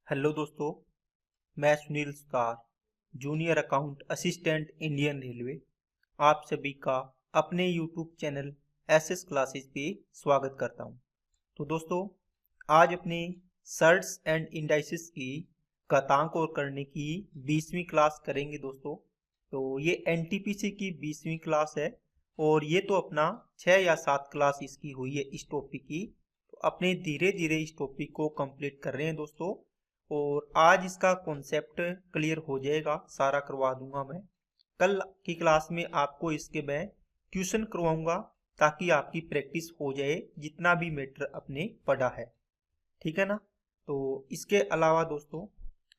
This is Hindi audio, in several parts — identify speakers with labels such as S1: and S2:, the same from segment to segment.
S1: हेलो दोस्तों, मैं Sunil Sutar, junior account assistant Indian railway, आप सभी का अपने यूट्यूब चैनल एसएस क्लासेस पे स्वागत करता हूं। तो दोस्तों, आज अपने सर्ट्स एंड इंडाइसिस की घातांक और करने की 20वीं क्लास करेंगे दोस्तों। तो ये एनटीपीसी की 20वीं क्लास है और ये तो अपना 6 या 7 क्लास इसकी हुई है इस टॉपिक की। तो अपने धीरे धीरे इस टॉपिक को कंप्लीट कर रहे हैं दोस्तों, और आज इसका कॉन्सेप्ट क्लियर हो जाएगा, सारा करवा दूंगा मैं। कल की क्लास में आपको इसके मैं ट्यूशन करवाऊंगा ताकि आपकी प्रैक्टिस हो जाए जितना भी मैटर अपने पढ़ा है, ठीक है ना। तो इसके अलावा दोस्तों,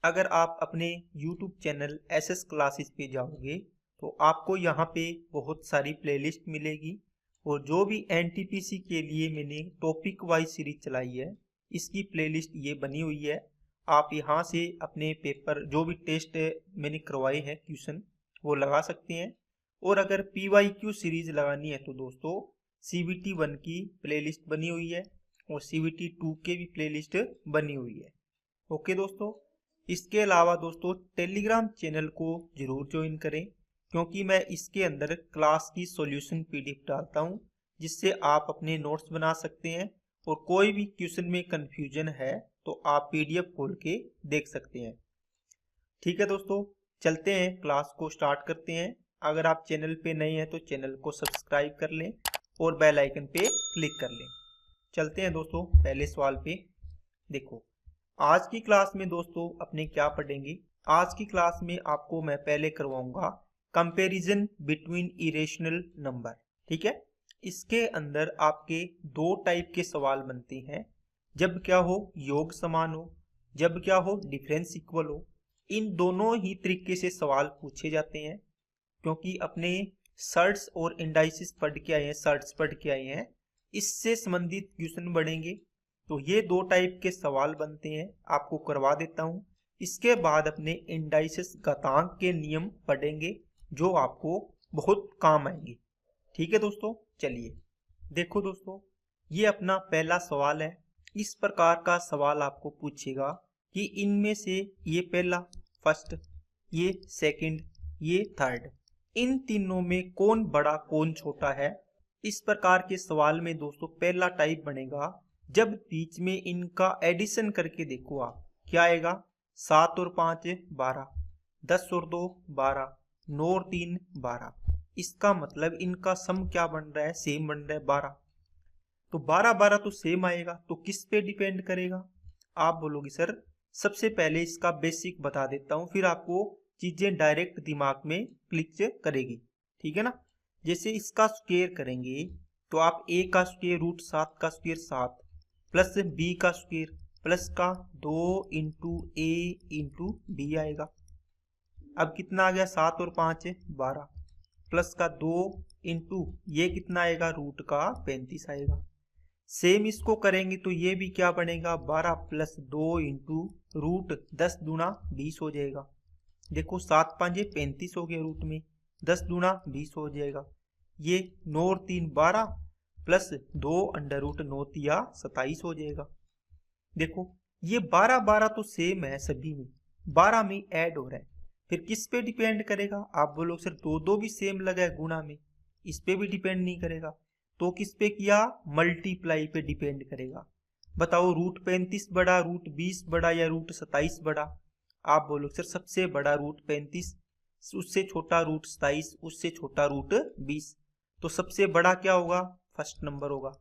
S1: अगर आप अपने YouTube चैनल एसएस क्लासेस पे जाओगे तो आपको यहाँ पे बहुत सारी प्लेलिस्ट मिलेगी, और जो भी एनटीपीसी के लिए मैंने टॉपिक वाइज सीरीज चलाई है इसकी प्लेलिस्ट ये बनी हुई है। आप यहाँ से अपने पेपर जो भी टेस्ट मैंने करवाए हैं क्वेश्चन वो लगा सकते हैं, और अगर PYQ सीरीज लगानी है तो दोस्तों CBT 1 की प्लेलिस्ट बनी हुई है और CBT 2 के भी प्लेलिस्ट बनी हुई है। ओके दोस्तों, इसके अलावा दोस्तों टेलीग्राम चैनल को जरूर ज्वाइन करें, क्योंकि मैं इसके अंदर क्लास की सॉल्यूशन PDF डालता हूँ जिससे आप अपने नोट्स बना सकते हैं, और कोई भी क्वेश्चन में कंफ्यूजन है तो आप PDF खोल के देख सकते हैं। ठीक है दोस्तों, चलते हैं क्लास को स्टार्ट करते हैं। अगर आप चैनल पे नए हैं तो चैनल को सब्सक्राइब कर लें और बेल आइकन पे क्लिक कर लें। चलते हैं दोस्तों पहले सवाल पे। देखो, आज की क्लास में दोस्तों अपने क्या पढ़ेंगे। आज की क्लास में आपको मैं पहले करवाऊंगा कंपैरिजन बिटवीन इरेशनल नंबर, ठीक है। इसके अंदर आपके दो टाइप के सवाल बनते हैं, जब क्या हो योग समान हो, जब क्या हो डिफरेंस इक्वल हो। इन दोनों ही तरीके से सवाल पूछे जाते हैं, क्योंकि अपने सर्ट्स और इंडाइसिस पढ़ के आए हैं, सर्ट्स पढ़ के आए हैं, इससे संबंधित क्वेश्चन बढ़ेंगे। तो ये दो टाइप के सवाल बनते हैं, आपको करवा देता हूं। इसके बाद अपने इंडाइसिस घातांक के नियम पढ़ेंगे जो आपको बहुत काम आएंगे, ठीक है दोस्तों। चलिए देखो दोस्तों, ये अपना पहला सवाल है। इस प्रकार का सवाल आपको पूछेगा कि इनमें से ये पहला फर्स्ट, ये सेकंड, ये थर्ड, इन तीनों में कौन बड़ा कौन छोटा है। इस प्रकार के सवाल में दोस्तों पहला टाइप बनेगा जब बीच में इनका एडिशन करके देखो आप, क्या आएगा। 7 और 5 12, 10 और 2 12, 9 और 3 12। इसका मतलब इनका सम क्या बन रहा है, सेम बन रहा है 12। तो 12 12 तो सेम आएगा, तो किस पे डिपेंड करेगा। आप बोलोगे सर सबसे पहले इसका बेसिक बता देता हूं, फिर आपको चीजें डायरेक्ट दिमाग में क्लिक करेगी, ठीक है ना। जैसे इसका स्क्वायर करेंगे तो आप a का स्क्वायर रूट 7 का स्क्वायर 7 प्लस b का स्क्वायर प्लस का 2 इंटू a इंटू b आएगा। अब कितना आ गया, 7 और 5 12 प्लस का 2 इंटू ये कितना आएगा, रूट का 35 आएगा। सेम इसको करेंगे तो ये भी क्या बनेगा, 12 प्लस 2 इंटू रूट 10 दूना 20 हो जाएगा। देखो 7 5 35 हो गया, रूट में 10 दूना 20 हो जाएगा। ये 9 और 3 12 प्लस 2 अंडर रूट 9 तिया 27 हो जाएगा। देखो ये 12 12 तो सेम है सभी में, 12 में ऐड हो रहा है, फिर किस पे डिपेंड करेगा। आप बोलो सर दो दो भी सेम लगा है गुणा में, इस पे भी डिपेंड नहीं करेगा, तो किस पे किया, मल्टीप्लाई पे डिपेंड करेगा। बताओ रूट 35 बड़ा, रूट 20 बड़ा या रूट 27 बड़ा। आप बोलो सर सबसे बड़ा रूट 35, उससे छोटा रूट 27, उससे छोटा रूट 20। तो सबसे बड़ा क्या होगा, फर्स्ट नंबर होगा।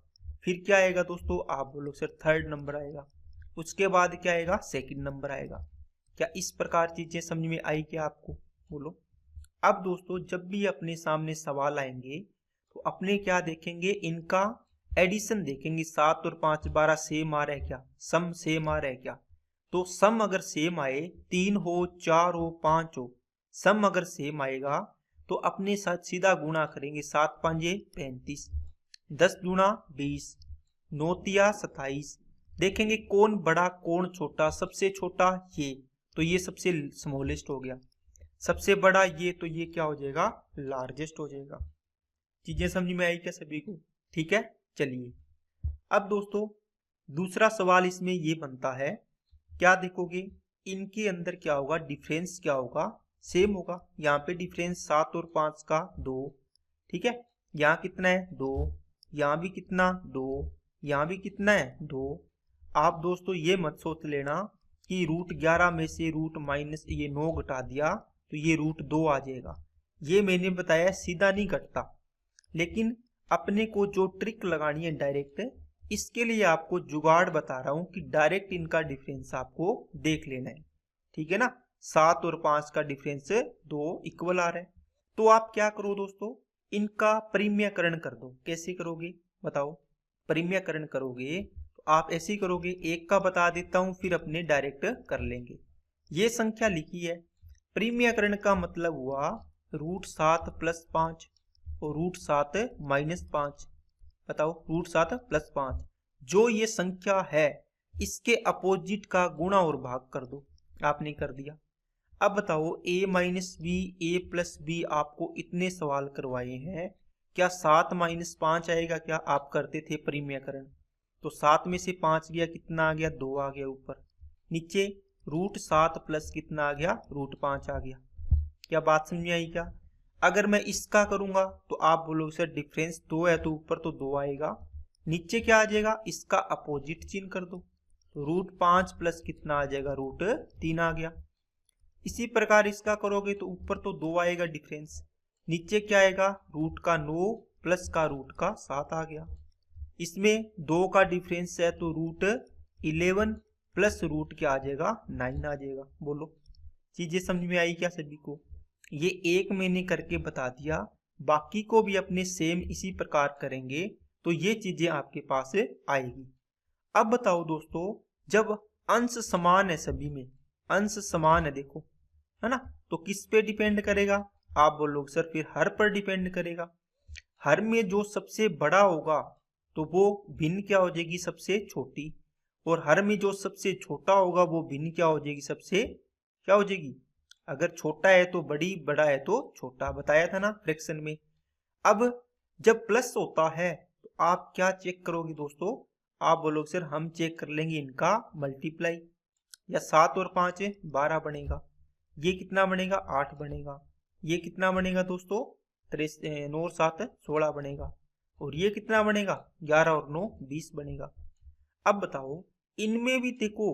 S1: फिर क्या आएगा दोस्तों, आप बोलो सर थर्ड नंबर आएगा। उसके बाद क्या आएगा, सेकंड नंबर आएगा। क्या इस प्रकार चीजें समझ में आई क्या आपको, बोलो। अब दोस्तों जब भी अपने सामने सवाल आएंगे तो अपने क्या देखेंगे, इनका एडिशन देखेंगे। 7 और 5 12 सेम आ रहा है क्या, सम सेम आ रहा है क्या। तो सम अगर सेम आए, 3 हो 4 हो 5 हो, सम अगर सेम आएगा तो अपने साथ सीधा गुणा करेंगे। 7 5 35, 10 दूना 20, 9 तिया 27। देखेंगे कौन बड़ा कौन छोटा, सबसे छोटा ये, तो ये सबसे स्मॉलेस्ट हो गया। सबसे बड़ा ये, तो ये क्या हो जाएगा, लार्जेस्ट हो जाएगा। चीजें समझ में आई क्या सभी को, ठीक है। चलिए अब दोस्तों दूसरा सवाल इसमें ये बनता है क्या देखोगे, इनके अंदर क्या होगा, डिफरेंस क्या होगा, सेम होगा। यहाँ पे डिफरेंस 7 और 5 का 2, ठीक है। यहाँ कितना है 2, यहाँ भी कितना 2, यहाँ भी कितना है 2। आप दोस्तों ये मत सोच लेना कि √11 में से रूट माइनस ये 9 घटा दिया तो ये √2 आ जाएगा। ये मैंने बताया सीधा नहीं घटता, लेकिन अपने को जो ट्रिक लगानी है डायरेक्ट, इसके लिए आपको जुगाड़ बता रहा हूं कि डायरेक्ट इनका डिफरेंस आपको देख लेना है, ठीक है ना। 7 और 5 का डिफरेंस 2 इक्वल आ रहा है। तो आप क्या करो दोस्तों, इनका परिम्यकरण कर दो। कैसे करोगे बताओ, परिम्यकरण करोगे तो आप ऐसे ही करोगे, एक का बता देता हूं फिर अपने डायरेक्ट कर लेंगे। ये संख्या लिखी है, परिम्यकरण का मतलब हुआ √7 + 5 और √7 - 5। बताओ √7 + 5, जो ये संख्या है इसके अपोजिट का गुणा और भाग कर दो। आपने कर दिया। अब बताओ a - b a + b आपको इतने सवाल करवाए हैं, क्या 7 - 5 आएगा? क्या आप करते थे परिम्यकरण? तो 7 में से 5 गया, कितना आ गया 2 आ गया ऊपर। नीचे √7 प्लस कितना आ गया, √5 आ गया। क्या बात समझ में आई क्या? अगर मैं इसका करूंगा तो आप बोलोगे सर डिफरेंस 2 है तो ऊपर तो 2 आएगा, नीचे क्या आ जाएगा, इसका अपोजिट चिन्ह कर दो तो √5 प्लस कितना आ जाएगा, √3 आ गया। इसी प्रकार इसका करोगे तो ऊपर तो 2 आएगा डिफरेंस, नीचे क्या आएगा, √9 प्लस का √7 आ गया। इसमें 2 का डिफरेंस है तो √11 प्लस रूट क्या आ जाएगा, 9 आ जाएगा। बोलो चीजें समझ में आई क्या सभी को? ये एक मैंने करके बता दिया, बाकी को भी अपने सेम इसी प्रकार करेंगे तो ये चीजें आपके पास आएगी। अब बताओ दोस्तों, जब अंश समान है, सभी में अंश समान है देखो, है ना, तो किस पे डिपेंड करेगा? आप बोलोगे सर फिर हर पर डिपेंड करेगा। हर में जो सबसे बड़ा होगा तो वो भिन्न क्या हो जाएगी, सबसे छोटी, और हर में जो सबसे छोटा होगा वो भिन्न क्या हो जाएगी, सबसे क्या हो जाएगी। अगर छोटा है तो बड़ी, बड़ा है तो छोटा, बताया था ना फ्रैक्शन में। अब जब प्लस होता है तो आप क्या चेक करोगे दोस्तों? आप बोलोगे सर हम चेक कर लेंगे इनका मल्टीप्लाई, या 7 और 5 12 बनेगा, ये कितना बनेगा 8 बनेगा, ये कितना बनेगा दोस्तों 9 और 7 16 बनेगा, और ये कितना बनेगा 11 और 9 20 बनेगा। अब बताओ इनमें भी देखो,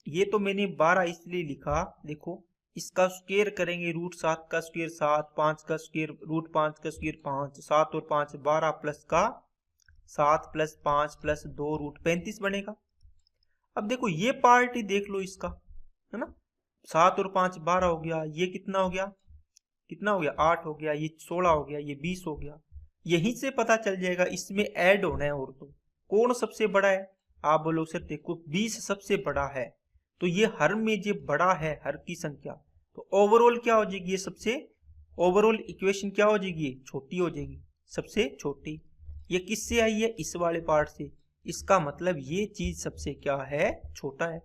S1: ये तो मैंने 12 इसलिए लिखा, देखो इसका स्क्वायर करेंगे, √7 का स्क्वायर 7, 5 का स्क्वायर √5 का स्क्वायर 5, 7 और 5 12 प्लस का 7 + 5 + 2 √35 बनेगा। अब देखो ये पार्ट ही देख लो इसका, है ना, 7 और 5 12 हो गया, ये कितना हो गया, कितना हो गया 8 हो गया, ये 16 हो गया, ये 20 हो गया। यहीं से पता चल जाएगा इसमें ऐड होना है, और तो कौन सबसे बड़ा है? आप बोलो सर देखो 20 सबसे बड़ा है, तो ये हर में जो बड़ा है हर की संख्या, तो ओवरऑल क्या हो जाएगी, ये सबसे ओवरऑल इक्वेशन क्या हो जाएगी, छोटी हो जाएगी, सबसे छोटी। ये किससे आई है, इस वाले पार्ट से, इसका मतलब ये चीज सबसे क्या है, छोटा है,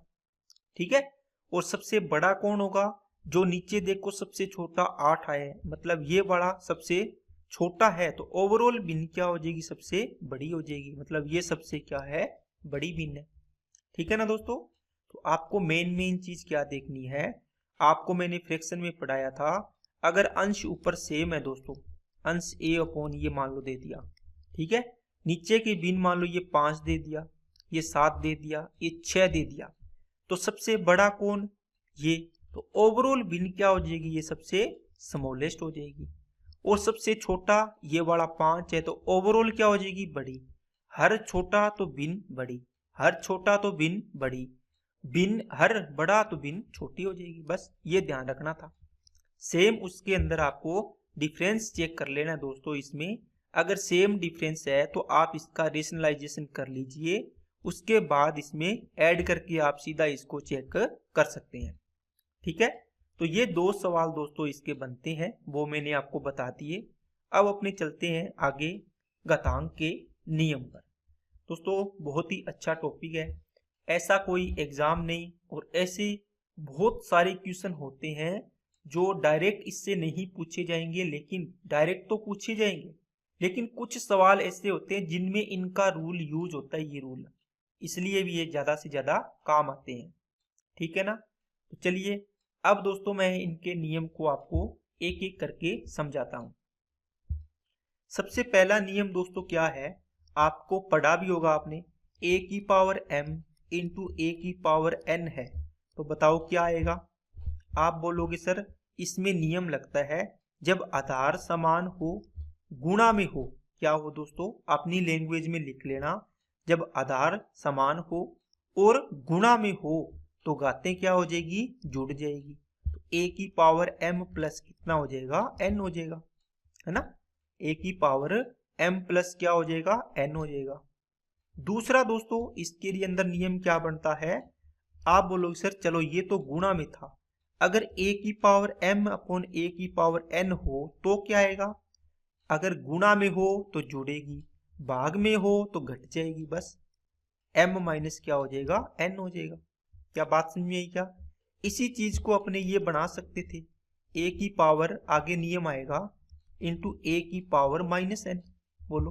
S1: ठीक है। और सबसे बड़ा कौन होगा, जो नीचे देखो सबसे छोटा 8 आया है, मतलब ये बड़ा सबसे छोटा है, तो ओवरऑल भिन्न क्या हो जाएगी, सबसे बड़ी हो जाएगी, मतलब ये सबसे क्या है, बड़ी भिन्न है, ठीक है ना दोस्तों। तो आपको मेन चीज क्या देखनी है, आपको मैंने फ्रैक्शन में पढ़ाया था, अगर अंश ऊपर सेम है दोस्तों, अंश a/, ये मान लो दे दिया, ठीक है, नीचे के भिन्न मान लो ये 5 दे दिया, ये 7 दे दिया, ये 6 दे दिया, तो सबसे बड़ा कौन, ये, तो ओवरऑल भिन्न क्या हो जाएगी, ये सबसे स्मॉलेस्ट हो जाएगी। और सबसे छोटा ये वाला 5 है, तो ओवरऑल क्या हो जाएगी, बड़ी। हर छोटा तो भिन्न बड़ी, हर छोटा तो भिन्न बड़ी, भिन्न हर बड़ा तो भिन्न छोटी हो जाएगी, बस ये ध्यान रखना था। सेम उसके अंदर आपको डिफरेंस चेक कर लेना दोस्तों। इसमें अगर सेम डिफरेंस है तो आप इसका रेशनलाइजेशन कर लीजिए, उसके बाद इसमें ऐड करके आप सीधा इसको चेक कर सकते हैं, ठीक है। तो ये 2 सवाल दोस्तों इसके बनते हैं, वो मैंने आपको बता दिए। अब अपने चलते हैं आगे घातांक के नियम पर। दोस्तों बहुत ही अच्छा टॉपिक है, ऐसा कोई एग्जाम नहीं, और ऐसे बहुत सारे क्वेश्चन होते हैं जो डायरेक्ट इससे नहीं पूछे जाएंगे, लेकिन डायरेक्ट तो पूछे जाएंगे, लेकिन कुछ सवाल ऐसे होते हैं जिनमें इनका रूल यूज होता है, ये रूल, इसलिए भी ये ज्यादा से ज्यादा काम आते हैं, ठीक है ना। तो चलिए अब दोस्तों मैं इनके नियम को आपको एक एक करके समझाता हूँ। सबसे पहला नियम दोस्तों क्या है, आपको पढ़ा भी होगा आपने, a की पावर m इंटू a की पावर n है। तो बताओ क्या आएगा। आप बोलोगे सर इसमें नियम लगता है जब आधार समान हो गुणा में हो, क्या हो दोस्तों अपनी लैंग्वेज में लिख लेना, जब आधार समान हो और गुणा में हो तो घातें क्या हो जाएगी, जुड़ जाएगी। तो a की पावर m प्लस कितना हो जाएगा, n हो जाएगा, है ना। a की पावर m प्लस क्या हो जाएगा, n हो जाएगा। दूसरा दोस्तों इसके लिए अंदर नियम क्या बनता है, आप बोलोगे सर चलो ये तो गुणा में था, अगर a की पावर m अपॉन a की पावर n हो तो क्या आएगा, अगर गुणा में हो तो जुड़ेगी, भाग में हो तो घट जाएगी, बस m माइनस क्या हो जाएगा, n हो जाएगा। क्या बात समझ में आई क्या। इसी चीज को अपने ये बना सकते थे, a की पावर आगे नियम आएगा इंटू a की पावर माइनस n, बोलो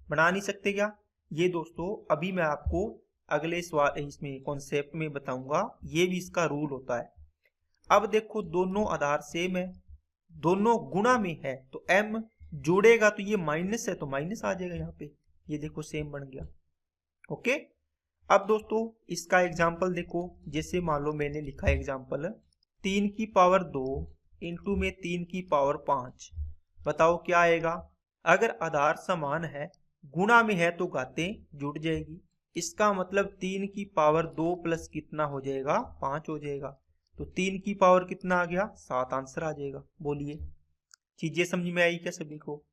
S1: बना नहीं सकते क्या। ये दोस्तों अभी मैं आपको अगले सवाल इसमें कॉन्सेप्ट में बताऊंगा, ये भी इसका रूल होता है। अब देखो दोनों आधार सेम है, दोनों गुणा में है, तो m जोड़ेगा तो ये माइनस है तो माइनस आ जाएगा यहाँ पे, ये देखो सेम बन गया। ओके अब दोस्तों इसका एग्जाम्पल देखो, जैसे मान लो मैंने लिखा एग्जाम्पल 3 की पावर 2 इंटू में 3 की पावर 5, बताओ क्या आएगा। अगर आधार समान है गुणा में है तो घातें जुड़ जाएगी, इसका मतलब 3 की पावर 2 प्लस कितना हो जाएगा, 5 हो जाएगा। तो 3 की पावर कितना आ गया, 7 आंसर आ जाएगा। बोलिए चीजें समझ में आई क्या सभी को।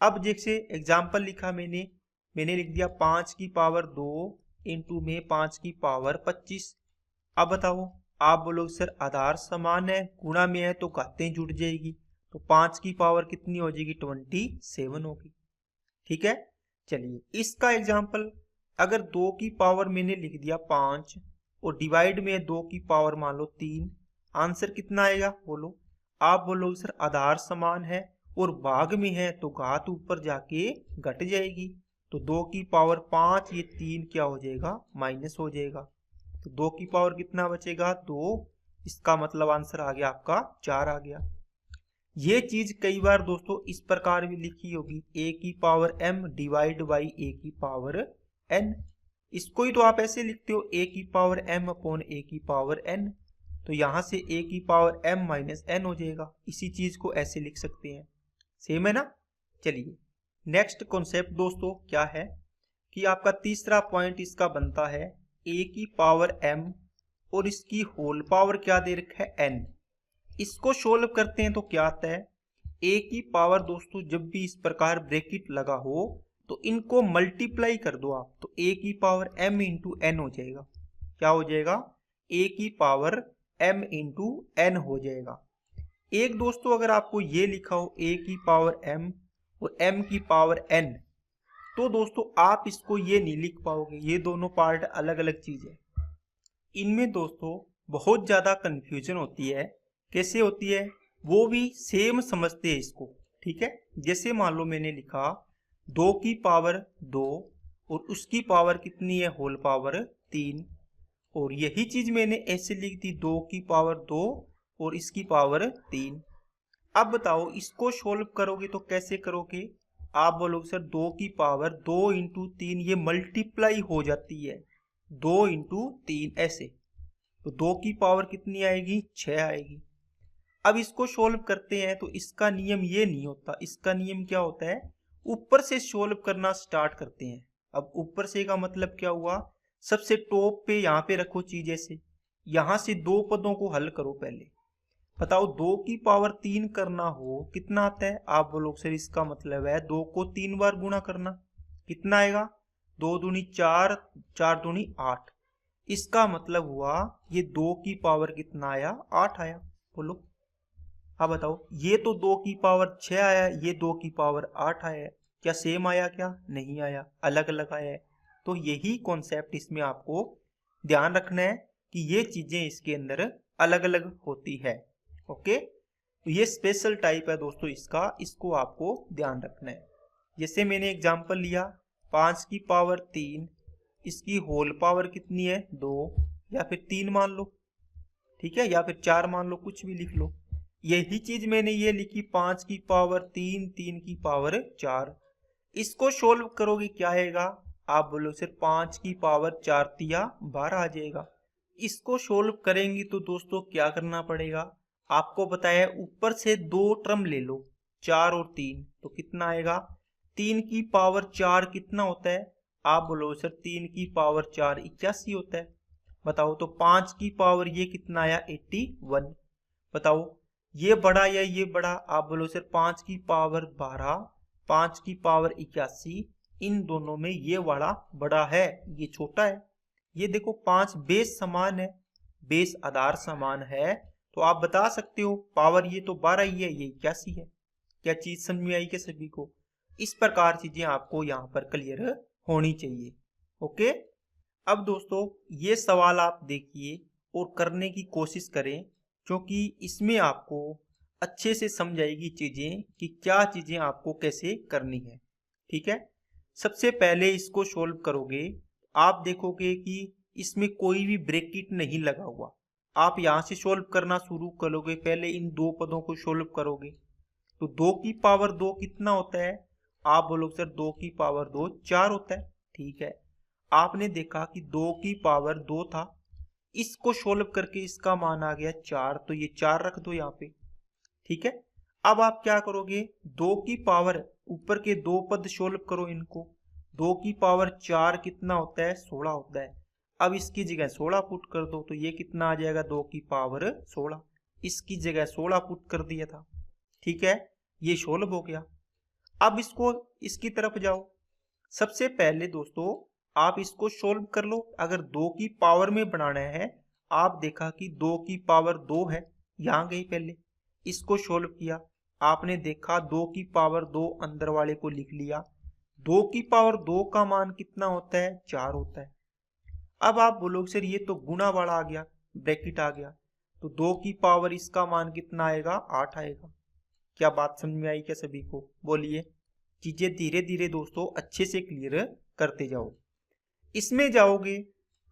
S1: अब जैसे एग्जाम्पल लिखा मैंने लिख दिया 5 की पावर 2 इंटू में 5 की पावर 25। अब बताओ आप बोलोगे सर आधार समान है गुणा में है तो घातें जुड़ जाएगी, तो 5 की पावर कितनी हो जाएगी, 27 होगी। ठीक है चलिए इसका एग्जाम्पल, अगर 2 की पावर मैंने लिख दिया 5 और डिवाइड में 2 की पावर मान लो 3, आंसर कितना आएगा बोलो। आप बोलोगे सर आधार समान है और भाग में है तो घात ऊपर जाके घट जाएगी, तो 2 की पावर 5 ये 3 क्या हो जाएगा, माइनस हो जाएगा, तो 2 की पावर कितना बचेगा, 2, इसका मतलब आंसर आ गया आपका 4 आ गया। ये चीज कई बार दोस्तों इस प्रकार भी लिखी होगी, a की power m divide by a की पावर n, इसको ही तो आप ऐसे लिखते हो a की पावर m अपॉन a की पावर n, तो यहां से a की पावर m माइनस n हो जाएगा, इसी चीज को ऐसे लिख सकते हैं। सेम है ना। चलिए नेक्स्ट कॉन्सेप्ट दोस्तों क्या है कि आपका तीसरा पॉइंट इसका बनता है a की पावर m और इसकी होल पावर क्या दे रखा है, n। इसको सोल्व करते हैं तो क्या आता है, a की पावर दोस्तों जब भी इस प्रकार ब्रैकेट लगा हो तो इनको मल्टीप्लाई कर दो आप, तो a की पावर m इंटू n हो जाएगा। क्या हो जाएगा, a की पावर m इंटू n हो जाएगा। एक दोस्तों अगर आपको ये लिखा हो a की पावर m और m की पावर n, तो दोस्तों आप इसको ये नहीं लिख पाओगे, ये दोनों पार्ट अलग अलग चीज है। इनमें दोस्तों बहुत ज्यादा कंफ्यूजन होती है, कैसे होती है, वो भी सेम समझते हैं इसको। ठीक है जैसे मान लो मैंने लिखा 2 की पावर 2 और उसकी पावर कितनी है, होल पावर 3, और यही चीज मैंने ऐसे लिख दी 2 की पावर 2 और इसकी पावर 3। अब बताओ इसको सोल्व करोगे तो कैसे करोगे, आप बोलोगे सर 2 की पावर 2 इंटू 3 ये मल्टीप्लाई हो जाती है, 2 इंटू 3 ऐसे, तो 2 की पावर कितनी आएगी, 6 आएगी। अब इसको सोल्व करते हैं तो इसका नियम ये नहीं होता, इसका नियम क्या होता है, ऊपर से सोल्व करना स्टार्ट करते हैं। अब ऊपर से का मतलब क्या हुआ, सबसे टॉप पे यहाँ पे रखो चीज ऐसे, यहां से 2 पदों को हल करो पहले। बताओ 2 की पावर 3 करना हो कितना आता है, आप बोलो सर इसका मतलब है 2 को 3 बार गुणा करना, कितना आएगा, 2 दूनी 4, 4 दूनी 8, इसका मतलब हुआ ये 2 की पावर कितना आया, 8 आया। बोलो अब बताओ ये तो 2 की पावर 6 आया, ये 2 की पावर 8 आया, क्या सेम आया, क्या नहीं आया, अलग अलग आया है। तो यही कॉन्सेप्ट इसमें आपको ध्यान रखना है कि ये चीजें इसके अंदर अलग अलग होती है। ओके तो ये स्पेशल टाइप है दोस्तों इसका, इसको आपको ध्यान रखना है। जैसे मैंने एग्जांपल लिया 5 की पावर 3, इसकी होल पावर कितनी है 2, या फिर 3 मान लो, ठीक है, या फिर 4 मान लो, कुछ भी लिख लो। यही चीज मैंने ये लिखी 5 की पावर 3, 3 की पावर 4। इसको सोल्व करोगे क्या आएगा, आप बोलो सर 5 की पावर 4 तिया 12 आ जाएगा। इसको सोल्व करेंगे तो दोस्तों क्या करना पड़ेगा, आपको बताया ऊपर से 2 टर्म ले लो, 4 और 3, तो कितना आएगा, 3 की पावर 4 कितना होता है, आप बोलो सर 3 की पावर 4 81 होता है। बताओ तो 5 की पावर ये कितना आया 81। बताओ ये बड़ा या ये बड़ा, आप बोलो सर 5 की पावर 12, 5 की पावर 81, इन दोनों में ये वाला बड़ा है, ये छोटा है। ये देखो 5 बेस समान है, बेस आधार समान है, तो आप बता सकते हो पावर ये तो 12 ही है, ये 81 है। क्या चीज समझ में आई क्या सभी को। इस प्रकार चीजें आपको यहाँ पर क्लियर होनी चाहिए। ओके, अब दोस्तों ये सवाल आप देखिए और करने की कोशिश करें, क्योंकि इसमें आपको अच्छे से समझ आएगी चीजें कि क्या चीजें आपको कैसे करनी है। ठीक है, सबसे पहले इसको सोल्व करोगे, आप देखोगे कि इसमें कोई भी ब्रैकेट नहीं लगा हुआ। आप यहां से सोल्व करना शुरू करोगे, पहले इन दो पदों को सोल्व करोगे, तो 2 की पावर 2 कितना होता है, आप बोलोगे सर 2 की पावर 2 4 होता है। ठीक है, आपने देखा कि 2 की पावर 2 था, इसको सोल्व करके इसका मान आ गया 4, तो ये 4 रख दो यहाँ पे। ठीक है, अब आप क्या करोगे, 2 की पावर ऊपर के 2 पद सोल्व करो इनको। 2 की पावर 4 कितना होता है 16 होता है। अब इसकी जगह 16 पुट कर दो, तो ये कितना आ जाएगा 2 की पावर 16, इसकी जगह 16 पुट कर दिया था। ठीक है, ये सोल्व हो गया। अब इसको इसकी तरफ जाओ, सबसे पहले दोस्तों आप इसको सोल्व कर लो। अगर 2 की पावर में बनाना है, आप देखा कि 2 की पावर 2 है, यहां गई पहले, इसको सोल्व किया, आपने देखा 2 की पावर 2 अंदर वाले को लिख लिया। 2 की पावर 2 का मान कितना होता है 4 होता है। अब आप बोलोगे सर ये तो गुणा वाला आ गया, ब्रैकेट आ गया, तो 2 की पावर इसका मान कितना आएगा 8 आएगा। क्या बात समझ में आई क्या सभी को, बोलिए। चीजें धीरे धीरे दोस्तों अच्छे से क्लियर करते जाओ। इसमें जाओगे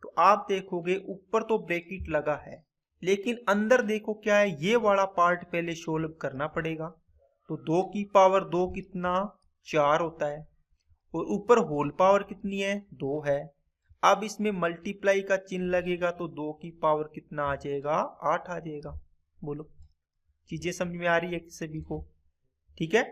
S1: तो आप देखोगे ऊपर तो ब्रैकेट लगा है, लेकिन अंदर देखो क्या है, ये वाला पार्ट पहले सोल्व करना पड़ेगा। तो 2 की पावर 2 कितना 4 होता है, और ऊपर होल पावर कितनी है 2 है। अब इसमें मल्टीप्लाई का चिन्ह लगेगा, तो 2 की पावर कितना आ जाएगा 8 आ जाएगा। बोलो चीजें समझ में आ रही है सभी को। ठीक है,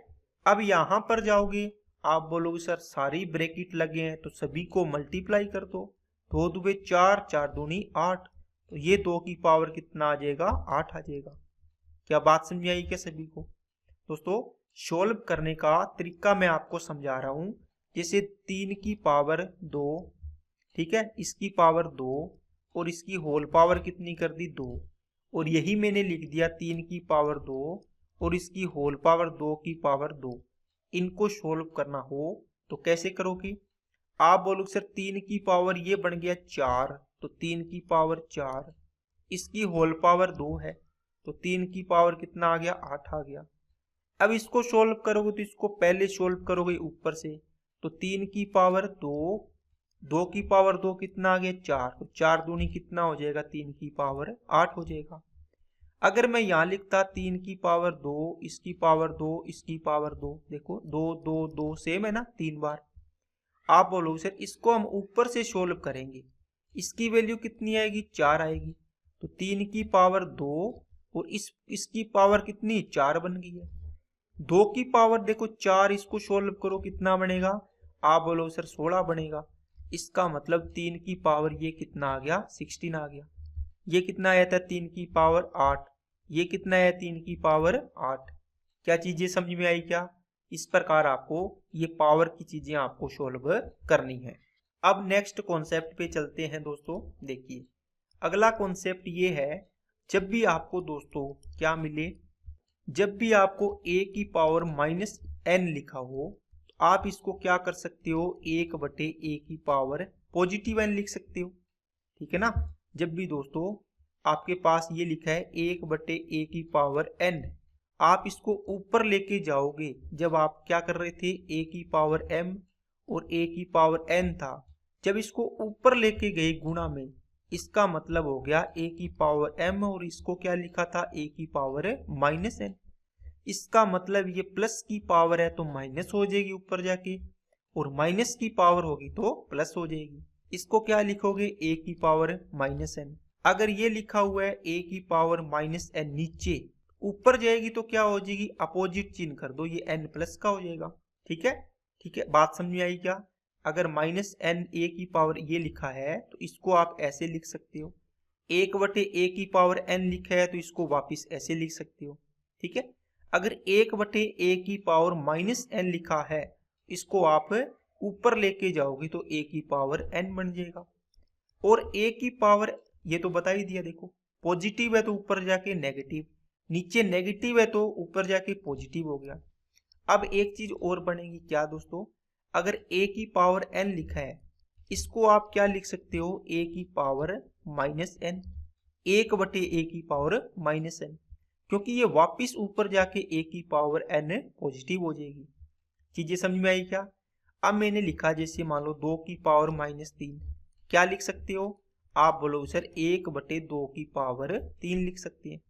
S1: अब यहां पर जाओगे, आप बोलोगे सर सारी ब्रैकेट लगे हैं तो सभी को मल्टीप्लाई कर दो, 2 दुबे 4, 4 दूनी 8, तो ये 2 की पावर कितना आ जाएगा 8 आ जाएगा। क्या बात समझ आई क्या सभी को। दोस्तों सोल्व करने का तरीका मैं आपको समझा रहा हूं, जैसे 3 की पावर 2, ठीक है, इसकी पावर 2 और इसकी होल पावर कितनी कर दी 2, और यही मैंने लिख दिया 3 की पावर 2 और इसकी होल पावर 2 की पावर 2। इनको सोल्व करना हो तो कैसे करोगे, आप बोलोगे सर 3 की पावर ये बन गया 4, तो 3 की पावर 4, इसकी होल पावर 2 है, तो 3 की पावर कितना आ गया 8 आ गया। अब इसको सोल्व करोगे तो इसको पहले सोल्व करोगे ऊपर से, तो 3 की पावर 2, 2 की पावर 2 कितना आ गया 4, तो 4 दूनी कितना हो जाएगा 3 की पावर 8 हो जाएगा। अगर मैं यहाँ लिखता 3 की पावर 2, इसकी पावर 2, इसकी पावर 2, देखो 2 2 2 सेम है ना 3 बार। आप बोलो सर इसको हम ऊपर से सोल्व करेंगे, इसकी वैल्यू कितनी आएगी 4 आएगी, तो 3 की पावर 2 और इसकी पावर कितनी 4 बन गई है। 2 की पावर देखो 4, इसको सोल्व करो कितना बनेगा, आप बोलो सर 16 बनेगा। इसका मतलब 3 की पावर ये कितना आ गया 16 आ गया। ये कितना आया था 3 की पावर 8, ये कितना है 3 की पावर 8। क्या चीजें समझ में आई क्या। इस प्रकार आपको ये पावर की चीजें आपको सोल्व करनी है। अब नेक्स्ट कॉन्सेप्ट पे चलते हैं दोस्तों। देखिए अगला कॉन्सेप्ट ये है, जब भी आपको दोस्तों क्या मिले, जब भी आपको a की पावर -n लिखा हो, तो आप इसको क्या कर सकते हो 1/a की पावर पॉजिटिव n लिख सकते हो। ठीक है ना, जब भी दोस्तों आपके पास ये लिखा है 1/a की पावर n, आप इसको ऊपर लेके जाओगे। जब आप क्या कर रहे थे a की पावर m और a की पावर n था, जब इसको ऊपर लेके गए गुणा में, इसका मतलब हो गया a की पावर m, और इसको क्या लिखा था a की पावर माइनस n। इसका मतलब ये प्लस की पावर है तो माइनस हो जाएगी ऊपर जाके, और माइनस की पावर होगी तो प्लस हो जाएगी। इसको क्या लिखोगे a की पावर माइनस n। अगर ये लिखा हुआ है a की पावर माइनस n नीचे, ऊपर जाएगी तो क्या हो जाएगी, अपोजिट चिन्ह कर दो, ये n प्लस का हो जाएगा। ठीक है, ठीक है, बात समझ में आई क्या? अगर माइनस n a की पावर ये लिखा है तो इसको आप ऐसे लिख सकते हो, 1/a की पावर n लिखा है तो इसको वापिस ऐसे लिख सकते हो। ठीक है, अगर 1/a की पावर माइनस n लिखा है इसको आप ऊपर लेके जाओगे तो a की पावर n बन जाएगा। और a की पावर ये तो बता ही दिया, देखो पॉजिटिव है तो ऊपर जाके नेगेटिव, नीचे नेगेटिव है तो ऊपर जाके पॉजिटिव हो गया। अब एक चीज और बनेगी क्या दोस्तों, अगर a की पावर n लिखा है इसको आप क्या लिख सकते हो, a की पावर माइनस n, 1/a की पावर माइनस n, क्योंकि ये वापिस ऊपर जाके a की पावर n पॉजिटिव हो जाएगी। चीजें समझ में आई क्या? अब मैंने लिखा जैसे मान लो 2 की पावर माइनस 3, क्या लिख सकते हो आप, बोलो सर 1/2 की पावर 3 लिख सकते हैं।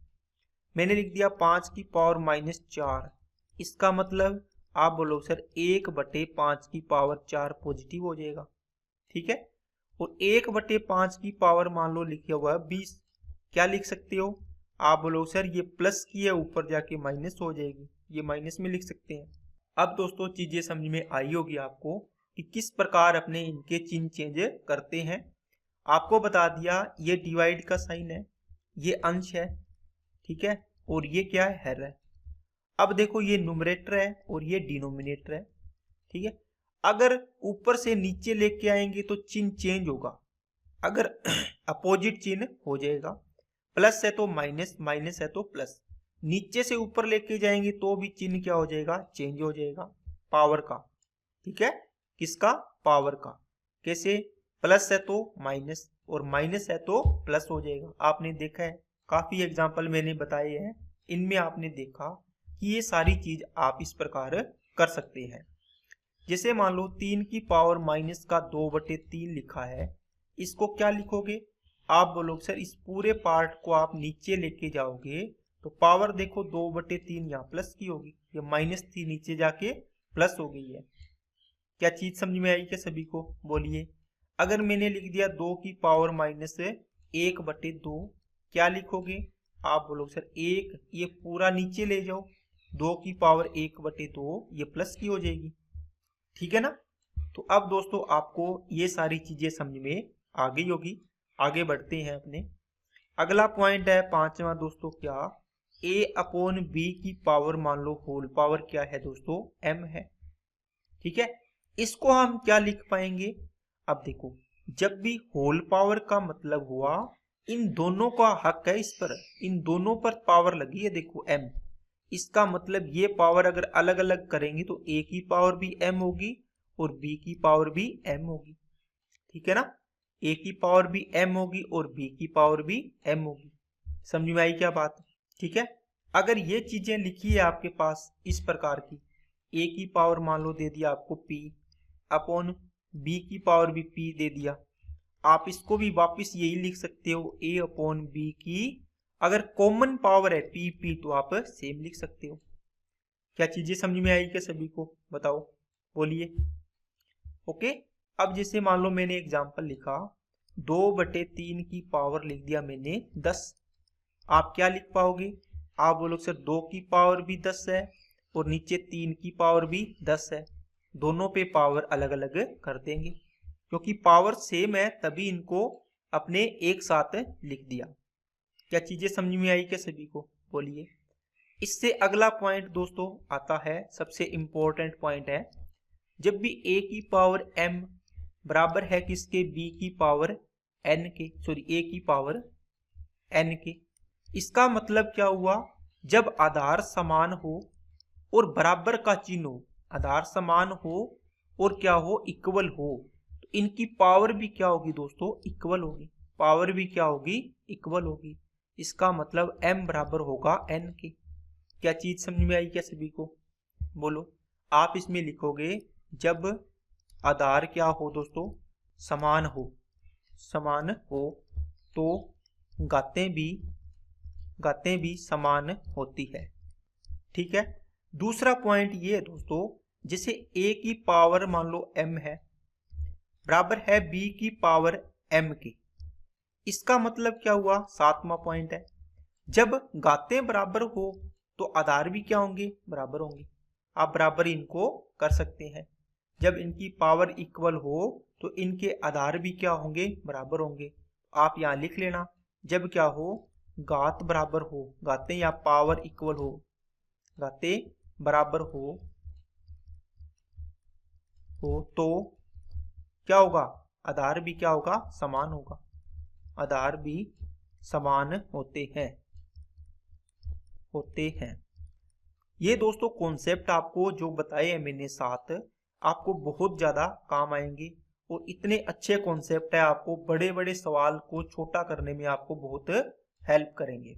S1: मैंने लिख दिया 5 की पावर माइनस 4, इसका मतलब आप बोलो सर 1/5 की पावर 4 पॉजिटिव हो जाएगा। ठीक है, और 1/5 की पावर मान लो लिखा हुआ है 20, क्या लिख सकते हो आप, बोलो सर ये प्लस की है ऊपर जाके माइनस हो जाएगी, ये माइनस में लिख सकते हैं। अब दोस्तों चीजें समझ में आई होगी आपको कि किस प्रकार अपने इनके चिन्ह चेंज करते हैं। आपको बता दिया ये डिवाइड का साइन है, ये अंश है, ठीक है, और ये क्या है, हर है। अब देखो ये न्यूमरेटर है और ये डिनोमिनेटर है। ठीक है, अगर ऊपर से नीचे लेके आएंगे तो चिन्ह चेंज होगा, अगर अपोजिट चिन्ह हो जाएगा, प्लस है तो माइनस, माइनस है तो प्लस। नीचे से ऊपर लेके जाएंगे तो भी चिन्ह क्या हो जाएगा, चेंज हो जाएगा, पावर का। ठीक है, किसका, पावर का। कैसे, प्लस है तो माइनस और माइनस है तो प्लस हो जाएगा। आपने देखा है काफी एग्जाम्पल मैंने बताए हैं, इनमें आपने देखा कि ये सारी चीज आप इस प्रकार कर सकते हैं। जैसे मान लो 3 की पावर माइनस का 2/3 लिखा है, इसको क्या लिखोगे आप, बोलो सर इस पूरे पार्ट को आप नीचे लेके जाओगे तो पावर देखो 2/3 यहाँ प्लस की होगी, ये माइनस थी नीचे जाके प्लस हो गई है। क्या चीज समझ में आई क्या सभी को, बोलिए। अगर मैंने लिख दिया 2 की पावर माइनस 1/2, क्या लिखोगे आप, बोलो सर 1, ये पूरा नीचे ले जाओ, 2 की पावर 1/2 ये प्लस की हो जाएगी। ठीक है ना। तो अब दोस्तों आपको ये सारी चीजें समझ में आ गई होगी। आगे बढ़ते हैं अपने अगला पॉइंट है 5वां दोस्तों, क्या, a/b की पावर मान लो होल पावर क्या है दोस्तों, m है। ठीक है, इसको हम क्या लिख पाएंगे, अब देखो जब भी होल पावर का मतलब हुआ इन दोनों का हक है इस पर, इन दोनों पर पावर लगी है, देखो m, इसका मतलब ये पावर अगर अलग अलग करेंगे तो a की पावर भी m होगी और b की पावर भी m होगी। ठीक है ना, a की पावर भी m होगी और b की पावर भी m होगी। समझ में आई क्या बात? ठीक है, अगर ये चीजें लिखी है आपके पास इस प्रकार की, a की पावर मान लो दे दिया आपको p अपॉन b की पावर भी p दे दिया, आप इसको भी वापस यही लिख सकते हो a अपॉन b की, अगर कॉमन पावर है p तो आप सेम लिख सकते हो। क्या चीजें समझ में आई क्या सभी को, बताओ, बोलिए। ओके, अब जैसे मान लो मैंने एग्जांपल लिखा 2/3 की पावर लिख दिया मैंने 10, आप क्या लिख पाओगे आप, बोलो सर 2 की पावर भी 10 है और नीचे 3 की पावर भी 10 है, दोनों पे पावर अलग अलग कर देंगे, क्योंकि पावर सेम है तभी इनको अपने एक साथ लिख दिया। क्या चीजें समझ में आई क्या सभी को, बोलिए। इससे अगला पॉइंट दोस्तों आता है, सबसे इंपॉर्टेंट पॉइंट है, जब भी a की पावर m बराबर है किसके, b की पावर n के, सॉरी a की पावर n के, इसका मतलब क्या हुआ, जब आधार समान हो और बराबर का चिन्ह हो, आधार समान हो और क्या हो, इक्वल हो, तो इनकी पावर भी क्या होगी दोस्तों, इक्वल होगी, पावर भी क्या होगी, इक्वल होगी। इसका मतलब m बराबर होगा n के। क्या चीज समझ में आई क्या सभी को, बोलो। आप इसमें लिखोगे जब आधार क्या हो दोस्तों, समान हो, समान हो, तो घातें भी समान होती है। ठीक है। दूसरा पॉइंट ये है दोस्तों, जैसे a की पावर मान लो m है बराबर है b की पावर m के, इसका मतलब क्या हुआ, 7वां पॉइंट है, जब घातें बराबर हो तो आधार भी क्या होंगे, बराबर होंगे। आप बराबर इनको कर सकते हैं। जब इनकी पावर इक्वल हो तो इनके आधार भी क्या होंगे, बराबर होंगे। आप यहाँ लिख लेना, जब क्या हो, घात बराबर हो, घातें या पावर इक्वल हो, घातें बराबर हो तो क्या होगा, आधार भी क्या होगा, समान होगा। आधार भी समान होते हैं। ये दोस्तों कॉन्सेप्ट आपको जो बताए हैं मैंने साथ, आपको बहुत ज्यादा काम आएंगे और इतने अच्छे कॉन्सेप्ट है, आपको बड़े बड़े सवाल को छोटा करने में आपको बहुत हेल्प करेंगे।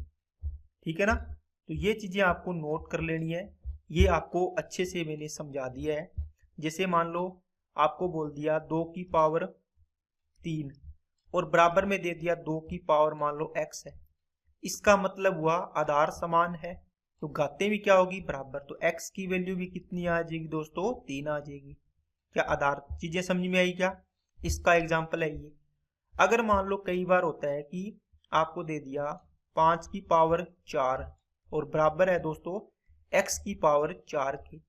S1: ठीक है ना। तो ये चीजें आपको नोट कर लेनी है। ये आपको अच्छे से मैंने समझा दिया है। जैसे मान लो आपको बोल दिया 2 की पावर 3 और बराबर में दे दिया 2 की पावर मान लो x है, इसका मतलब हुआ आधार समान है तो घातें भी क्या होगी, बराबर। तो x की वैल्यू भी कितनी आ जाएगी दोस्तों, 3 आ जाएगी। क्या आधार, चीजें समझ में आई क्या। इसका एग्जाम्पल है ये। अगर मान लो कई बार होता है कि आपको दे दिया 5 की पावर 4 और बराबर है दोस्तों x की पावर 4 के,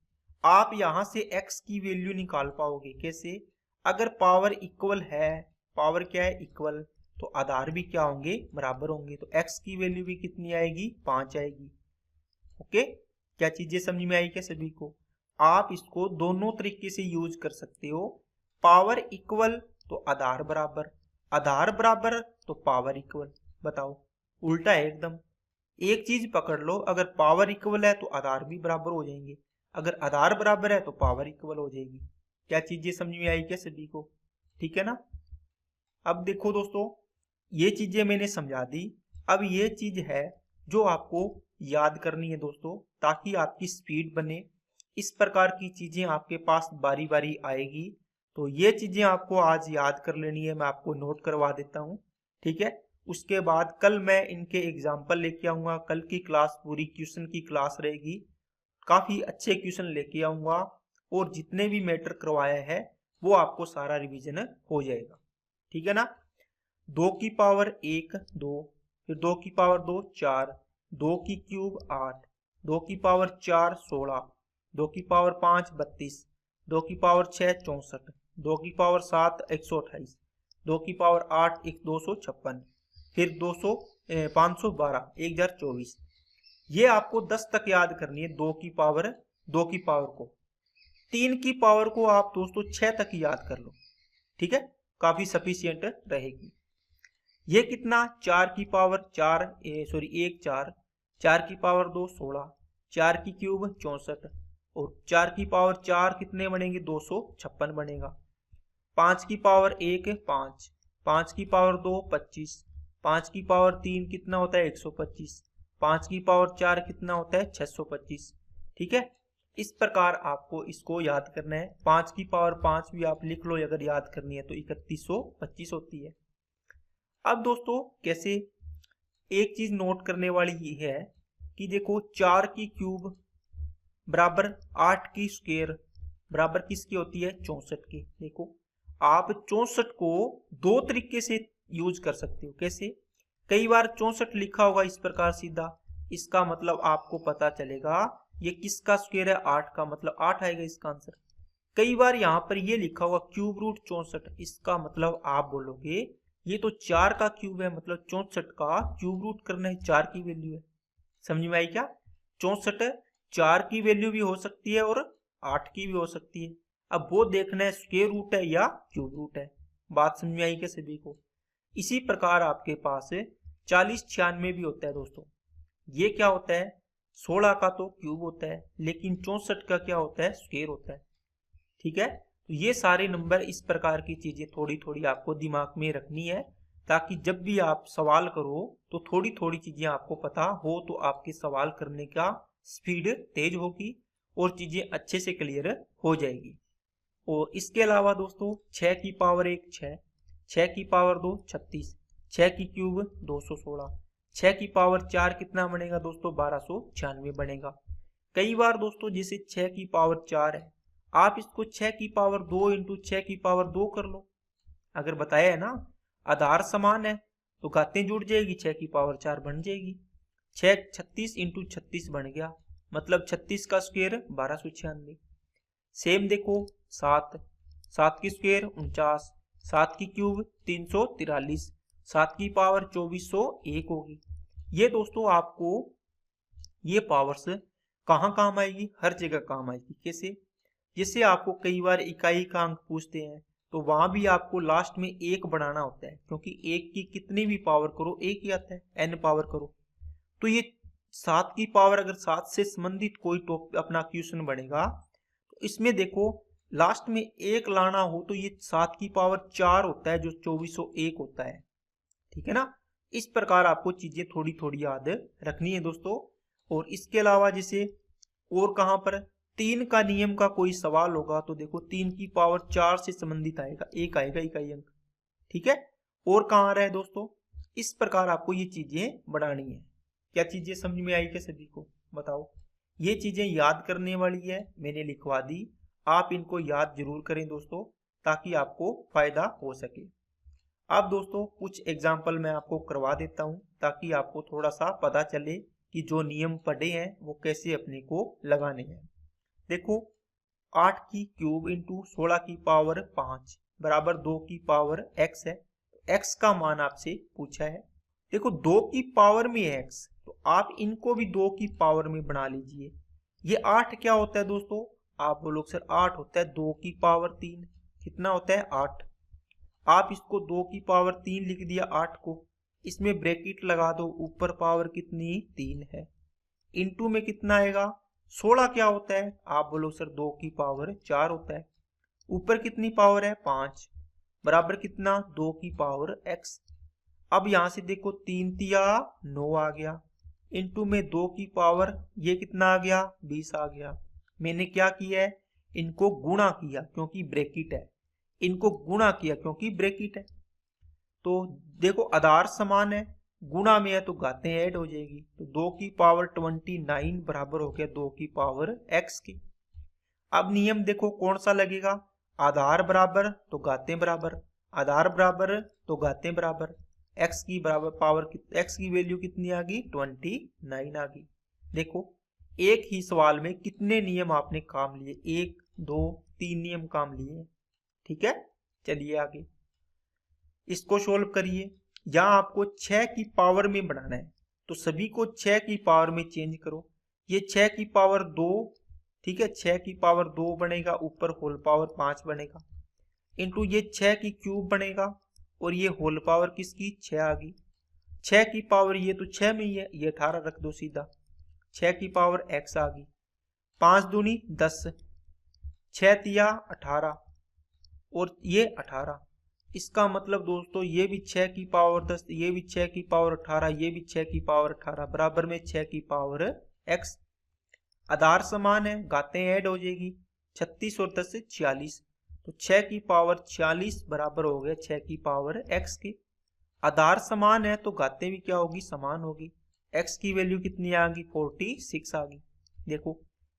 S1: आप यहां से x की वैल्यू निकाल पाओगे कैसे, अगर पावर इक्वल है, पावर क्या है, इक्वल, तो आधार भी क्या होंगे, बराबर होंगे। तो x की वैल्यू भी कितनी आएगी, 5 आएगी। ओके, क्या चीजें समझ में आई क्या सभी को। आप इसको दोनों तरीके से यूज कर सकते हो, पावर इक्वल तो आधार बराबर, आधार बराबर तो पावर इक्वल। बताओ, उल्टा है एकदम। एक चीज पकड़ लो, अगर पावर इक्वल है तो आधार भी बराबर हो जाएंगे, अगर आधार बराबर है तो पावर इक्वल हो जाएगी। क्या चीजें समझ में आई क्या सभी को। ठीक है ना। अब देखो दोस्तों, ये चीजें मैंने समझा दी। अब ये चीज है जो आपको याद करनी है दोस्तों, ताकि आपकी स्पीड बने। इस प्रकार की चीजें आपके पास बारी बारी आएगी, तो ये चीजें आपको आज याद कर लेनी है। मैं आपको नोट करवा देता हूँ। ठीक है। उसके बाद कल मैं इनके एग्जाम्पल लेके आऊंगा। कल की क्लास पूरी क्वेश्चन की क्लास रहेगी, काफी अच्छे क्वेश्चन लेके आऊंगा और जितने भी मैटर करवाया है वो आपको सारा रिवीजन हो जाएगा। ठीक है ना। 2 की पावर 1 2, फिर 2 की पावर 2 4, 2 की क्यूब 8, 2 की पावर 4 16, 2 की पावर 5 32, 2 की पावर 6 64, 2 की पावर 7 128, 2 की पावर 8 256, फिर 512 1024। ये आपको 10 तक याद करनी है। 2 की पावर को, 3 की पावर को आप दोस्तों 6 तक याद कर लो। ठीक है, काफी सफिशियंट रहेगी। ये कितना, 4 की पावर 4 1 4, 4 की पावर 2 16, 4 की क्यूब 64 और 4 की पावर 4 कितने बनेंगे, 256 बनेगा। 5 की पावर 1 5, 5 की पावर 2 25, 5 की पावर 3 कितना होता है, 125, 5 की पावर 4 कितना होता है, 625। ठीक है, इस प्रकार आपको इसको याद करना है। 5 की पावर 5 भी आप लिख लो, अगर याद करनी है तो 3125 होती है। अब दोस्तों कैसे, एक चीज नोट करने वाली ये है कि देखो 4 की क्यूब बराबर 8 की स्क्वायर बराबर किसकी होती है, 64 की। देखो आप 64 को दो तरीके से यूज कर सकते हो। कैसे, कई बार 64 लिखा होगा इस प्रकार सीधा, इसका मतलब आपको पता चलेगा ये किसका स्क्वायर है, 8 का, मतलब 8 आएगा इसका आंसर। कई बार यहाँ पर ये लिखा होगा क्यूब रूट 64, इसका मतलब आप बोलोगे ये तो 4 का क्यूब है, मतलब 64 का क्यूब रूट करना है, 4 की वैल्यू है। समझ में आई क्या। 64 4 की वैल्यू भी हो सकती है और 8 की भी हो सकती है। अब वो देखना है स्क्वायर रूट है या क्यूब रूट है। बात समझ में आई क्या सभी को। इसी प्रकार आपके पास 40 96 भी होता है दोस्तों। ये क्या होता है, 16 का तो क्यूब होता है, लेकिन 64 का क्या होता है, स्क्वायर होता है। ठीक है, तो ये सारे नंबर, इस प्रकार की चीजें थोड़ी थोड़ी आपको दिमाग में रखनी है, ताकि जब भी आप सवाल करो तो थोड़ी थोड़ी चीजें आपको पता हो, तो आपके सवाल करने का स्पीड तेज होगी और चीजें अच्छे से क्लियर हो जाएगी। और इसके अलावा दोस्तों 6 की पावर 1 6, 6 की पावर 2 36, 6 की क्यूब 216, 6 की पावर 4 कितना बनेगा दोस्तों 1296 बनेगा। कई बार दोस्तों जैसे 6 की पावर 4 है, आप इसको 6 की पावर 2 इंटू 6 की पावर 2 कर लो। अगर बताया है ना आधार समान है तो घातें जुड़ जाएगी, 6 की पावर 4 बन जाएगी। 6 36 इंटू 36 बन गया, मतलब 36 का स्क्वायर 1296। सेम देखो 7, 7 की स्क्वायर 49, 7 की क्यूब 343, 7 की पावर 2401 होगी। ये दोस्तों आपको ये पावर्स कहाँ काम आएगी, हर जगह काम आएगी। कैसे? जैसे आपको कई बार इकाई का अंक पूछते हैं तो वहां भी आपको लास्ट में एक बढ़ाना होता है, क्योंकि एक की कितनी भी पावर करो एक ही आता है, n पावर करो। तो ये 7 की पावर अगर 7 से संबंधित कोई अपना क्वेश्चन बनेगा तो इसमें देखो लास्ट में एक लाना हो तो ये 7 की पावर 4 होता है जो 2401 होता है। ठीक है ना? इस प्रकार आपको चीजें थोड़ी थोड़ी याद रखनी है दोस्तों। और इसके अलावा जैसे और कहां पर 3 का नियम का कोई सवाल होगा तो देखो 3 की पावर 4 से संबंधित आएगा, एक आएगा इकाई अंक। ठीक है? और कहां रहे दोस्तों? इस प्रकार आपको ये चीजें बढ़ानी है। क्या चीजें समझ में आई क्या सभी को? बताओ। ये चीजें याद करने वाली है, मैंने लिखवा दी, आप इनको याद जरूर करें दोस्तों ताकि आपको फायदा हो सके। अब दोस्तों कुछ एग्जाम्पल मैं आपको करवा देता हूं ताकि आपको थोड़ा सा पता चले कि जो नियम पढ़े हैं वो कैसे अपने को लगाने हैं। देखो 8 की क्यूब इंटू 16 की पावर 5 बराबर 2 की पावर x है। तो x का मान आपसे पूछा है। देखो 2 की पावर में है x, तो आप इनको भी 2 की पावर में बना लीजिए। ये 8 क्या होता है दोस्तों? आप बोलो सर 8 होता है 2 की पावर 3। कितना होता है 8। आप इसको 2 की पावर 3 लिख दिया 8 को, इसमें ब्रैकेट लगा दो, ऊपर पावर कितनी 3 है, इनटू में कितना आएगा 16 क्या होता है? आप बोलो सर 2 की पावर 4 होता है, ऊपर कितनी पावर है 5, बराबर कितना 2 की पावर x। अब यहां से देखो 3 तिया 9 आ गया, इनटू में 2 की पावर ये कितना आ गया 20 आ गया। मैंने क्या किया है, इनको गुणा किया क्योंकि ब्रैकेट है, इनको गुणा किया क्योंकि ब्रैकेट है। तो देखो आधार समान है, गुणा में है तो घातें ऐड हो जाएगी। तो 2 की पावर 29 बराबर हो गया 2 की पावर x की। अब नियम देखो कौन सा लगेगा, आधार बराबर तो घातें बराबर, आधार बराबर तो घातें बराबर। x की बराबर पावर x की वैल्यू कितनी आ गई 29 आ गई। देखो एक ही सवाल में कितने नियम आपने काम लिए, 1 2 3 नियम काम लिए। ठीक है, चलिए आगे इसको सोल्व करिए। यहाँ आपको 6 की पावर में बनाना है तो सभी को 6 की पावर में चेंज करो। ये 6 की पावर 2, ठीक है 6 की पावर 2 बनेगा, ऊपर होल पावर 5 बनेगा, इंटू ये 6 की क्यूब बनेगा और ये होल पावर किसकी 6 आ गई। 6 की पावर ये तो 6 में ही है, ये 18 रख दो सीधा, 6 की पावर x आ गई, 5 दूनी 10, 6 तिया 18 और ये 18। इसका मतलब दोस्तों ये भी 6 की पावर 10, ये भी 6 की पावर 18, ये भी 6 की पावर 18, बराबर में 6 की पावर x। आधार समान है, घातें ऐड हो जाएगी, 36 और 10 से 46, तो 6 की पावर 46 बराबर हो गया 6 की पावर x की। आधार समान है तो घातें भी क्या होगी समान होगी। x की वैल्यू कितनी आ गई 46 आ गई। देखो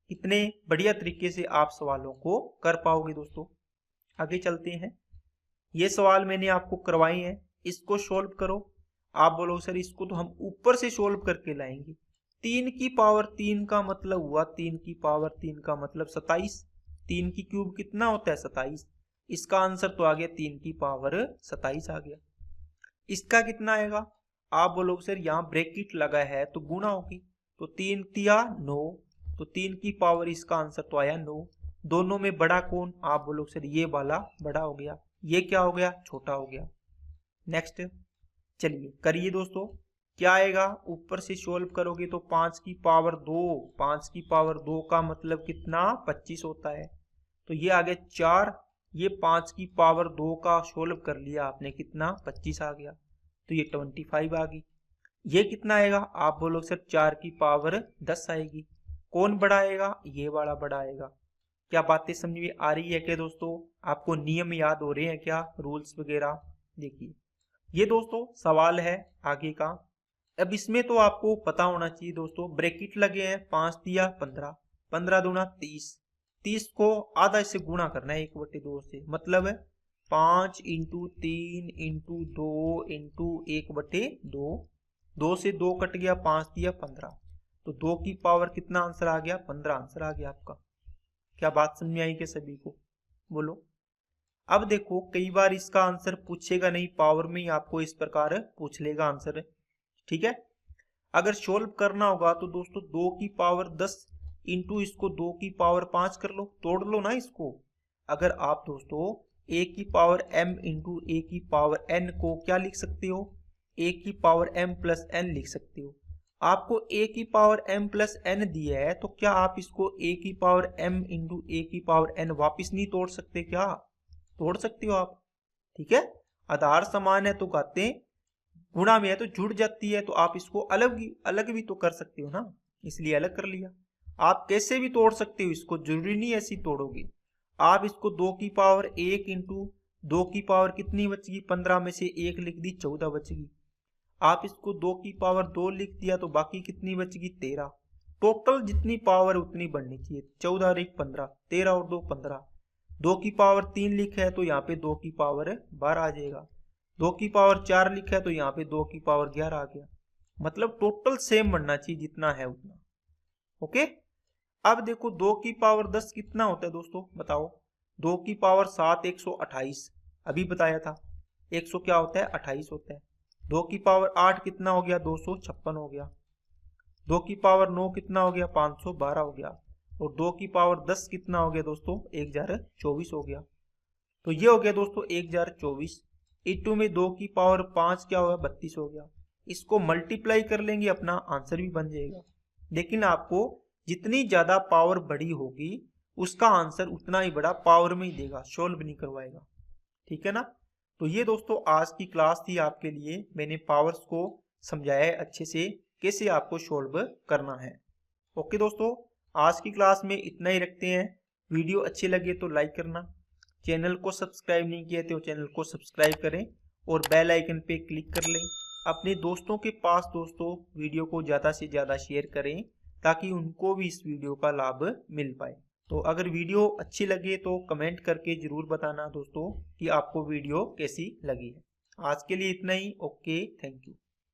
S1: कितने बढ़िया तरीके से आप सवालों को कर पाओगे दोस्तों। आगे चलते हैं, ये सवाल मैंने आपको करवाए हैं, इसको सोल्व करो। आप बोलो सर इसको तो हम ऊपर से सोल्व करके लाएंगे। 3 की पावर 3 का मतलब हुआ 3 की पावर 3 का मतलब 27, 3 की क्यूब कितना होता है 27, इसका आंसर तो आ गया 3 की पावर 27 आ गया। इसका कितना आएगा? आप बोलोगे सर यहाँ ब्रैकेट लगा है तो गुणा होगी, तो 3 तिया 9, तो 3 की पावर इसका आंसर तो आया 9। दोनों में बड़ा कौन? आप बोलोगे सर ये वाला बड़ा हो गया, ये क्या हो गया छोटा हो गया। नेक्स्ट चलिए करिए दोस्तों, क्या आएगा ऊपर से सोल्व करोगे तो 5 की पावर 2, 5 की पावर 2 का मतलब कितना 25 होता है, तो ये आ गया 4, ये 5 की पावर 2 का सोल्व कर लिया आपने, कितना 25 आ गया, तो ये 25 आ गई। ये कितना आएगा? आप बोलो सर 4 की पावर 10 आएगी। कौन बड़ा आएगा? ये वाला बड़ा आएगा। क्या बातें समझ में आ रही है क्या दोस्तों? आपको नियम याद हो रहे हैं क्या, रूल्स वगैरह? देखिए ये दोस्तों सवाल है आगे का। अब इसमें तो आपको पता होना चाहिए दोस्तों, ब्रैकेट लगे हैं 5 दिया 15, 15 दूना 30, 30 को आधा से गुणा करना है 1/2 से, मतलब है 5 इंटू 3 इंटू 2 इंटू 1/2, 2 से 2 कट गया, 5 दिया 15, तो 2 की पावर कितना आंसर आ गया, 15 आंसर आ गया आपका। क्या बात समझ में आई क्या सभी को, बोलो। अब देखो कई बार इसका आंसर पूछेगा नहीं, पावर में ही आपको इस प्रकार पूछ लेगा आंसर, ठीक है। अगर सोल्व करना होगा तो दोस्तों 2 की पावर 10 इंटू इसको 2 की पावर 5 कर लो, तोड़ लो ना इसको। अगर आप दोस्तों a की पावर m इंटू a की पावर n को क्या लिख सकते हो, a की पावर m प्लस n लिख सकते हो। आपको a की पावर m प्लस n दिया है, तो क्या आप इसको a की पावर m इंटू a की पावर n वापिस नहीं तोड़ सकते, क्या तोड़ सकते हो आप, ठीक है। आधार समान है तो कहते हैं, गुणा में है तो जुड़ जाती है, तो आप इसको अलग भी तो कर सकते हो ना, इसलिए अलग कर लिया। आप कैसे भी तोड़ सकते हो इसको, जरूरी नहीं ऐसी तोड़ोगे आप इसको। 2 की पावर 1 इंटू 2 की पावर कितनी बचेगी, 15 में से 1 लिख दी 14 बचेगी। आप इसको 2 की पावर 2 लिख दिया तो बाकी कितनी बचेगी 13। टोटल जितनी पावर उतनी बढ़नी चाहिए, 14 और 1 15, 13 और 2 15। 2 की पावर 3 लिखा है तो यहाँ पे 2 की पावर 12 आ जाएगा। 2 की पावर 4 लिखा है तो यहाँ पे 2 की पावर 11 आ गया। मतलब टोटल सेम बनना चाहिए जितना है उतना, ओके। अब देखो 2 की पावर 10 कितना होता है दोस्तों, बताओ। 2 की पावर 7 128, अभी बताया था 100 क्या होता है 28 होता है। 2 की पावर 8 कितना हो गया 256 हो गया। 2 की पावर 9 कितना हो गया 512 हो गया। और 2 की पावर 10 कितना हो गया दोस्तों 1024 हो गया। तो ये हो गया दोस्तों 1024 इंटू में 2 की पावर 5 क्या होगा 32 हो गया। इसको मल्टीप्लाई कर लेंगे, अपना आंसर भी बन जाएगा। लेकिन आपको जितनी ज्यादा पावर बड़ी होगी उसका आंसर उतना ही बड़ा पावर में ही देगा, सोल्व नहीं करवाएगा, ठीक है ना। तो ये दोस्तों आज की क्लास थी आपके लिए, मैंने पावर्स को समझाया है अच्छे से कैसे आपको सोल्व करना है। ओके दोस्तों, आज की क्लास में इतना ही रखते हैं। वीडियो अच्छे लगे तो लाइक करना, चैनल को सब्सक्राइब नहीं किया तो चैनल को सब्सक्राइब करें और बेल आइकन पे क्लिक कर लें। अपने दोस्तों के पास दोस्तों वीडियो को ज़्यादा से ज़्यादा शेयर करें ताकि उनको भी इस वीडियो का लाभ मिल पाए। तो अगर वीडियो अच्छी लगे तो कमेंट करके ज़रूर बताना दोस्तों कि आपको वीडियो कैसी लगी है। आज के लिए इतना ही, ओके, थैंक यू।